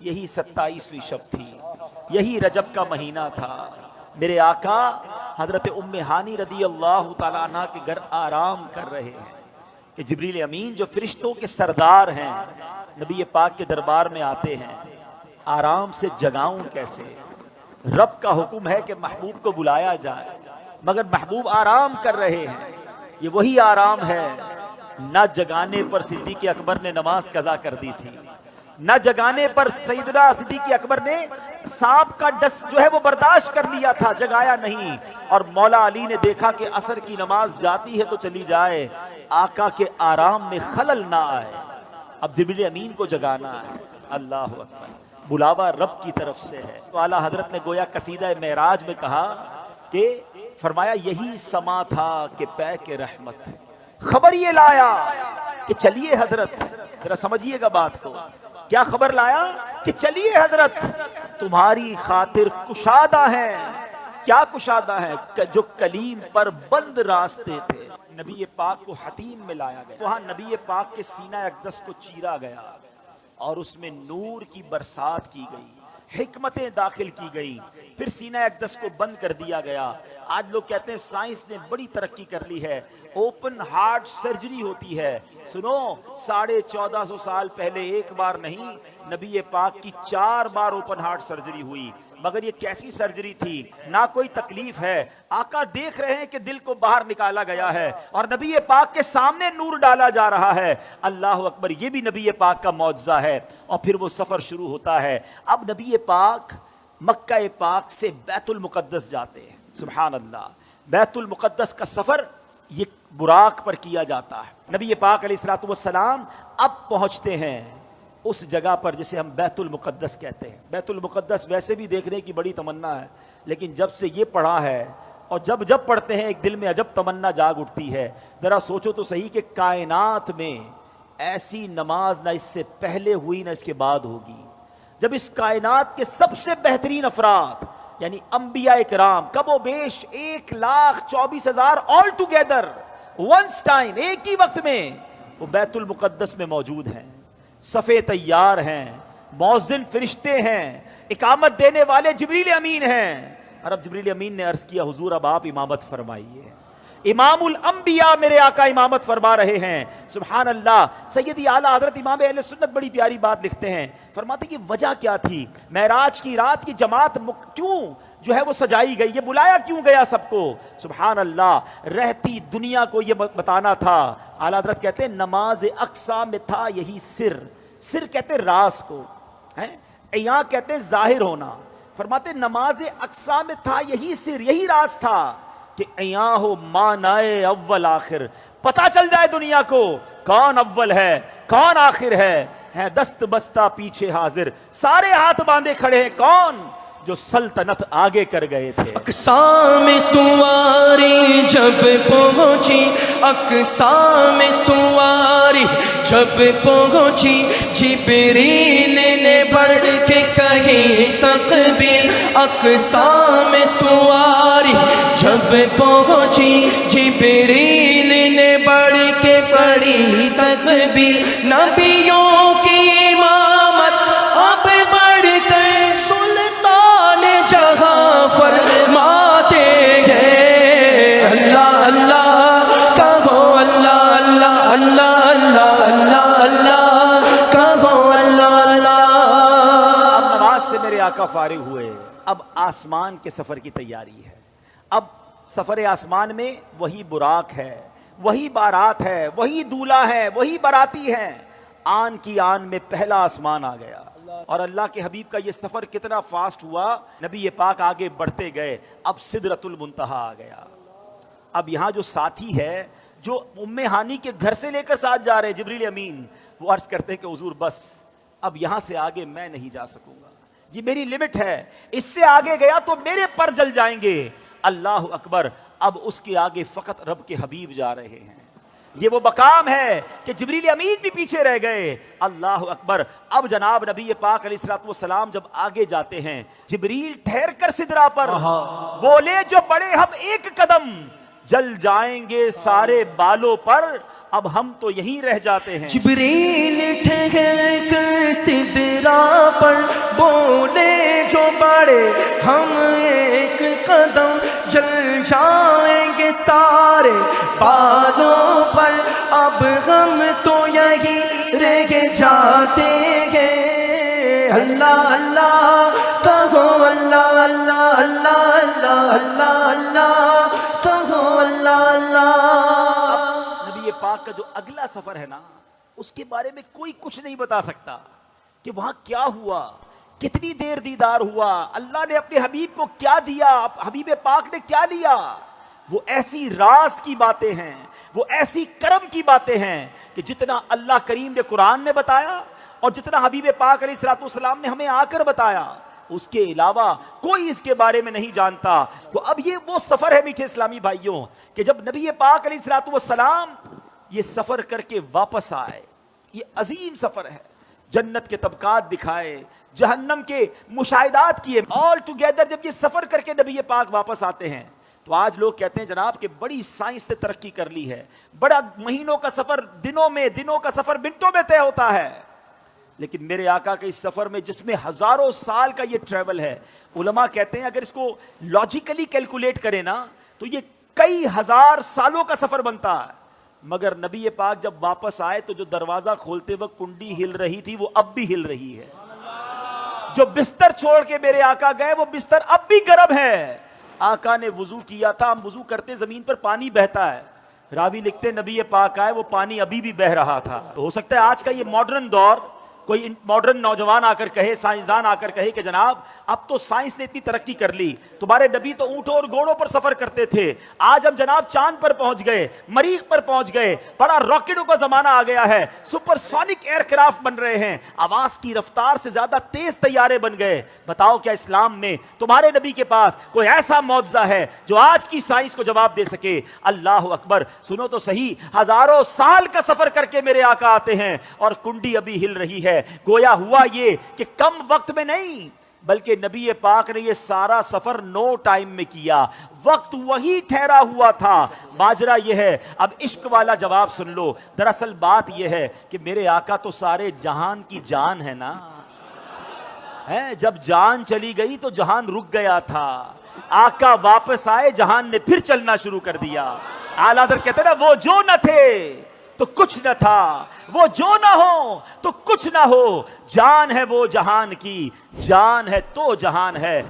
یہی 27ویں شب تھی، یہی رجب کا مہینہ تھا۔ میرے آقا حضرت ام ہانی رضی اللہ تعالیٰ عنہ کے گھر آرام کر رہے ہیں کہ جبریل امین جو فرشتوں کے سردار ہیں نبی پاک کے دربار میں آتے ہیں، آرام سے جگاؤں کیسے؟ رب کا حکم ہے کہ محبوب کو بلایا جائے، مگر محبوب آرام کر رہے ہیں۔ یہ وہی آرام ہے، نہ جگانے پر صدیق اکبر نے نماز قضا کر دی تھی، نہ جگانے پر سیدنا صدیق اکبر نے سانپ کا ڈس جو ہے وہ برداشت کر لیا تھا، جگایا نہیں۔ اور مولا علی نے دیکھا کہ عصر کی نماز جاتی ہے تو چلی جائے، آقا کے آرام میں خلل نہ آئے، اب جبریل امین کو جگانا ہے۔ اللہ اکبر، بلاوا رب کی طرف سے ہے۔ تو اعلیٰ حضرت نے گویا قصیدہ معراج میں کہا کہ فرمایا یہی سما تھا کہ پے کے رحمت، خبر یہ لایا کہ چلیے حضرت، ذرا سمجھیے گا بات کو، کیا خبر لایا کہ چلیے حضرت تمہاری خاطر کشادہ ہیں۔ کیا کشادہ ہیں؟ جو کلیم پر بند راستے تھے، نبی پاک کو حتیم میں لایا گیا، وہاں نبی پاک کے سینہ اقدس کو چیرا گیا اور اس میں نور کی برسات کی گئی، حکمتیں داخل کی گئی، پھر سینہ اقدس کو بند کر دیا گیا۔ آج لوگ کہتے ہیں سائنس نے بڑی ترقی کر لی ہے، اوپن ہارٹ سرجری ہوتی ہے۔ سنو، 1450 سال پہلے ایک بار نہیں، نبی پاک کی 4 بار اوپن ہارٹ سرجری ہوئی، مگر یہ کیسی سرجری تھی؟ نہ کوئی تکلیف ہے، آقا دیکھ رہے ہیں کہ دل کو باہر نکالا گیا ہے اور نبی پاک کے سامنے نور ڈالا جا رہا ہے۔ اللہ اکبر، یہ بھی نبی پاک کا معجزہ ہے۔ اور پھر وہ سفر شروع ہوتا ہے۔ اب نبی پاک مکہ پاک سے بیت المقدس جاتے ہیں۔ سبحان اللہ، بیت المقدس کا سفر یہ براق پر کیا جاتا ہے۔ نبی پاک علیہ الصلوۃ والسلام اب پہنچتے ہیں اس جگہ پر جسے ہم بیت المقدس کہتے ہیں۔ بیت المقدس ویسے بھی دیکھنے کی بڑی تمنا ہے، لیکن جب سے یہ پڑھا ہے اور جب پڑھتے ہیں ایک دل میں عجب تمنا جاگ اٹھتی ہے۔ ذرا سوچو تو صحیح کہ کائنات میں ایسی نماز نہ اس سے پہلے ہوئی نہ اس کے بعد ہوگی، جب اس کائنات کے سب سے بہترین افراد یعنی انبیاء کرام کم و بیش 1,24,000 آل ٹوگیدر ونس ٹائم، ایک ہی وقت میں وہ بیت المقدس میں موجود ہیں، صفے تیار ہیں، مؤذن فرشتے ہیں، اقامت دینے والے جبریل امین ہیں۔ اور اب جبریل امین نے عرض کیا حضور اب آپ امامت فرمائیے، امام الانبیاء میرے آقا امامت فرما رہے ہیں۔ سبحان اللہ، سیدی اعلیٰ حضرت امام اہل سنت بڑی پیاری بات لکھتے ہیں، فرماتے کہ وجہ کیا تھی، معراج کی رات کی جماعت کیوں جو ہے وہ سجائی گئی، یہ بلایا کیوں گیا سب کو؟ سبحان اللہ، رہتی دنیا کو یہ بتانا تھا۔ اعلیٰ حضرت کہتے ہیں نماز اقصیٰ میں تھا یہی سر، سر کہتے راز کو، عیاں کہتے ظاہر ہونا، فرماتے نماز اقصیٰ میں تھا یہی سر، یہی راز تھا کہ عیاں ہو مانائے اول آخر، پتہ چل جائے دنیا کو کون اول ہے کون آخر ہے دست بستہ پیچھے حاضر، سارے ہاتھ باندھے کھڑے ہیں، کون؟ جو سلطنت آگے کر گئے تھے۔ اقصیٰ میں سواری جب پہنچی، اقصیٰ میں سواری جب پہنچی، جبریل نے بڑھ کے کہی تکبیر۔ اقصیٰ میں سواری جب پہنچی، جبریل نے بڑھ کے پڑھی تکبیر۔ نبیوں کی امامت اب بڑھ کر سلطان جہاں فرماتے ہیں، اللہ اللہ کہو، اللہ اللہ اللہ اللہ اللہ اللہ کہو، اللہ اللہ۔ اب نماز سے میرے آقا فارغ ہوئے، اب آسمان کے سفر کی تیاری ہے۔ اب سفر آسمان میں وہی براق ہے، وہی بارات ہے، وہی دولہا ہے، وہی باراتی ہیں۔ آن کی آن میں پہلا آسمان آ گیا، اور اللہ کے حبیب کا یہ سفر کتنا فاسٹ ہوا، نبی پاک آگے بڑھتے گئے، اب سدرۃ المنتہا آ گیا۔ اب یہاں جو ساتھی ہے جو ام ہانی کے گھر سے لے کر ساتھ جا رہے جبریل امین، وہ عرض کرتے ہیں کہ حضور بس اب یہاں سے آگے میں نہیں جا سکوں گا، یہ میری لمٹ ہے، اس سے آگے گیا تو میرے پر جل جائیں گے۔ اللہ اکبر، اب اس کے آگے فقط رب کے حبیب جا رہے ہیں۔ یہ وہ مقام ہے کہ جبریل امین بھی پیچھے رہ گئے۔ اللہ اکبر، اب جناب نبی پاک علیہ الصلوۃ والسلام جب آگے جاتے ہیں، جبریل ٹھہر کر سدرا پر بولے جو بڑے ہم ایک قدم، جل جائیں گے سارے بالوں پر، اب ہم تو یہیں رہ جاتے ہیں. جبریل ٹھہر کر سدرا پر بولے جو بڑے ہم ایک قدم جل جائیں گے سارے بالوں پر، اب ہم تو یہی رہ جاتے ہیں. اللہ اللہ کہو، اللہ اللہ اللہ اللہ اللہ اللہ کہو، اللہ اللہ. نبی پاک کا جو اگلا سفر ہے نا، اس کے بارے میں کوئی کچھ نہیں بتا سکتا کہ وہاں کیا ہوا، کتنی دیر دیدار ہوا، اللہ نے اپنے حبیب کو کیا دیا، حبیب پاک نے کیا لیا. وہ ایسی راز کی باتیں ہیں، وہ ایسی کرم کی باتیں ہیں کہ جتنا اللہ کریم نے قرآن میں بتایا اور جتنا حبیب پاک علیہ الصلوۃ والسلام نے ہمیں آ کر بتایا، اس کے علاوہ کوئی اس کے بارے میں نہیں جانتا. تو اب یہ وہ سفر ہے میٹھے اسلامی بھائیوں کہ جب نبی پاک علیہ الصلوۃ والسلام یہ سفر کر کے واپس آئے، یہ عظیم سفر ہے. جنت کے طبقات دکھائے، جہنم کے مشاہدات کیے، آل ٹوگیدر جب یہ سفر کر کے نبی پاک واپس آتے ہیں تو آج لوگ کہتے ہیں جناب کہ بڑی سائنس نے ترقی کر لی ہے، بڑا مہینوں کا سفر دنوں کا سفر منٹوں میں طے ہوتا ہے. لیکن میرے آقا کے اس سفر میں جس میں ہزاروں سال کا یہ ٹریول ہے، علماء کہتے ہیں اگر اس کو لاجیکلی کیلکولیٹ کریں نا تو یہ کئی ہزار سالوں کا سفر بنتا ہے. مگر نبی پاک جب واپس آئے تو جو دروازہ کھولتے وقت کنڈی ہل رہی تھی وہ اب بھی ہل رہی ہے. جو بستر چھوڑ کے میرے آقا گئے وہ بستر اب بھی گرم ہے. آقا نے وضو کیا تھا، ہم وضو کرتے زمین پر پانی بہتا ہے، راوی لکھتے نبی پاک آئے وہ پانی ابھی بھی بہ رہا تھا. تو ہو سکتا ہے آج کا یہ ماڈرن دور کوئی ماڈرن نوجوان آ کر کہے، سائنسدان آ کر کہے کہ جناب اب تو سائنس نے اتنی ترقی کر لی، تمہارے نبی تو اونٹوں اور گھوڑوں پر سفر کرتے تھے، آج ہم جناب چاند پر پہنچ گئے، مریخ پر پہنچ گئے، بڑا راکٹوں کا زمانہ آ گیا ہے، سپر سونک ایئر کرافٹ بن رہے ہیں، آواز کی رفتار سے زیادہ تیز طیارے بن گئے. بتاؤ کیا اسلام میں تمہارے نبی کے پاس کوئی ایسا معجزہ ہے جو آج کی سائنس کو جواب دے سکے؟ اللہ اکبر. سنو تو صحیح، ہزاروں سال کا سفر کر کے میرے آقا آتے ہیں اور کنڈی ابھی ہل رہی ہے. گویا ہوا یہ کہ کم وقت میں نہیں بلکہ نبی پاک نے یہ سارا سفر نو ٹائم میں کیا، وقت وہی ٹھہرا ہوا تھا. ماجرا یہ ہے، اب عشق والا جواب سن لو. دراصل بات یہ ہے کہ میرے آقا تو سارے جہان کی جان ہے نا، ہے جب جان چلی گئی تو جہان رک گیا تھا، آقا واپس آئے جہان نے پھر چلنا شروع کر دیا. اعلیٰ حضرت کہتے ہیں نا، وہ جو نہ تھے تو کچھ نہ تھا، وہ جو نہ ہو تو کچھ نہ ہو، جان ہے وہ جہان کی، جان ہے تو جہان ہے.